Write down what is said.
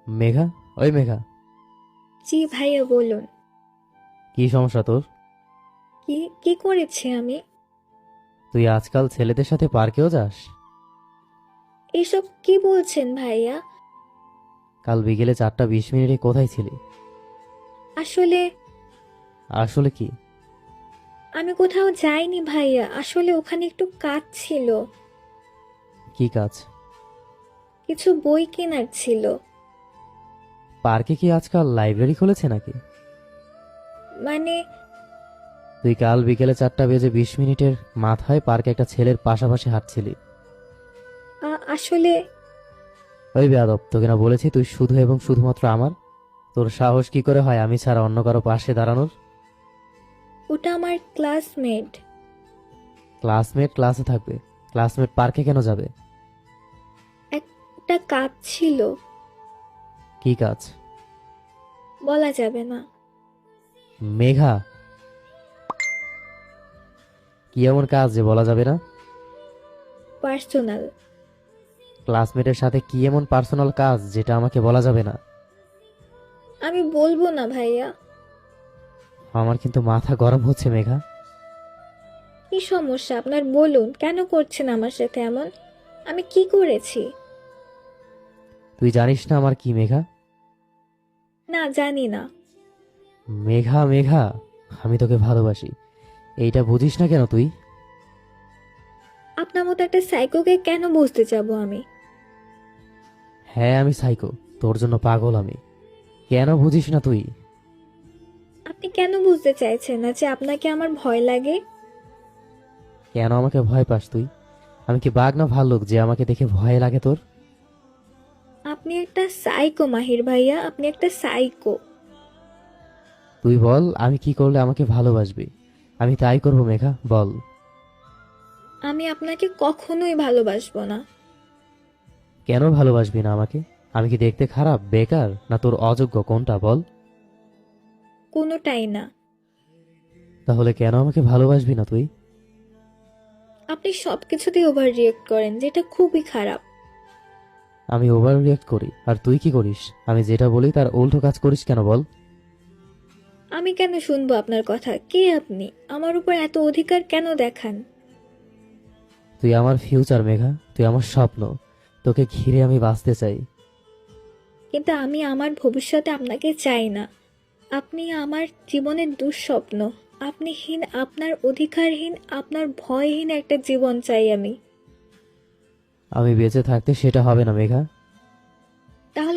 মেঘা, ওই মেঘা, জি ভাইয়া বলুন। কি সমস্যা তোর? কি কি করেছি আমি? তুই আজকাল ছেলেদের সাথে পার্কেও যাস? এসব কি বলছেন ভাইয়া? কাল বিকেলে 4:20 কোথায় ছিলি? আসলে আসলে কি? আমি কোথাও যাইনি ভাইয়া, আসলে ওখানে একটু কাজ ছিল। কি কাজ? কিছু বই কেনার ছিল। পার্কে কি আজকাল লাইব্রেরি খুলেছে নাকি? মানে তুই কাল বিকেলে 4:20 মাথায় পার্কে একটা ছেলের পাশাপাশি হাঁটছিলি। আসলে ওই বেয়াদব, তোকে না বলেছি তুই শুধু এবং শুধুমাত্র আমার? তোর সাহস কি করে হয় আমি ছাড়া অন্য কারো পাশে দাঁড়ানোর? ওটা আমার ক্লাসমেট। ক্লাসমেট ক্লাসে থাকবে, ক্লাসমেট পার্কে কেন যাবে? একটা কাজ ছিল। কি কাজ? বলা যাবে না। মেঘা, কি এমন কাজ যে বলা যাবে না? পার্সোনাল। ক্লাসমেটের সাথে কি এমন পার্সোনাল কাজ যেটা আমাকে বলা যাবে না? আমি বলবো না ভাইয়া। আমার কিন্তু মাথা গরম হচ্ছে মেঘা। কি সমস্যা আপনার বলুন, কেন করছেন আমার সাথে এমন? আমি কি করেছি? তুই জানিস না আমার কি মেঘা? না, জানি না। মেঘা মেঘা, আমি তোকে ভালোবাসি, এইটা বুঝিস না কেন তুই? আপনার মতো একটা সাইকোকে কেন বুঝতে যাবো আমি? হ্যাঁ আমি সাইকো, তোর জন্য পাগল আমি। কেন বুঝিস না তুই? আপনি কেন বুঝতে চাইছেন না যে আপনাকে আমার ভয় লাগে? কেন আমাকে ভয় পাস তুই? আমি কি বাঘ না ভাল্লুক যে আমাকে দেখে ভয় লাগে তোর? আপনি একটা সাইকো মাহির ভাইয়া, আপনি একটা সাইকো। তুই বল আমি কি করলে আমাকে ভালোবাসবি? আমি তাই করবো মেঘা, বল। আমি আপনাকে কখনোই ভালোবাসবো না। কেন ভালোবাসবি না আমাকে? আমি কি দেখতে খারাপ, বেকার, না তোর অযোগ্য, কোনটা বল? কোনোটাই না। তাহলে কেন আমাকে ভালোবাসবি না তুই? আপনি সবকিছুতেই ওভার রিয়েক্ট করেন, যেটা খুবই খারাপ। আমি ওভার রিয়েক্ট করি আর তুই কি করিস? আমি যেটা বলি তার উল্টো কাজ করিস কেন বল? আমি কেন শুনবো আপনার কথা? কে আপনি? আমার উপর এত অধিকার কেন দেখান? তুই আমার ফিউচার মেঘা, তুই আমার স্বপ্ন, তোকে ঘিরে আমি বাঁচতে চাই। কিন্তু আমি আমার ভবিষ্যতে আপনাকে চাই না। আপনি আমার জীবনের দুঃস্বপ্ন। আপনিহীন, আপনার অধিকারহীন, আপনার ভয়হীন একটা জীবন চাই আমি। আমি বেঁচে থাকতে সেটা হবে না মেঘা।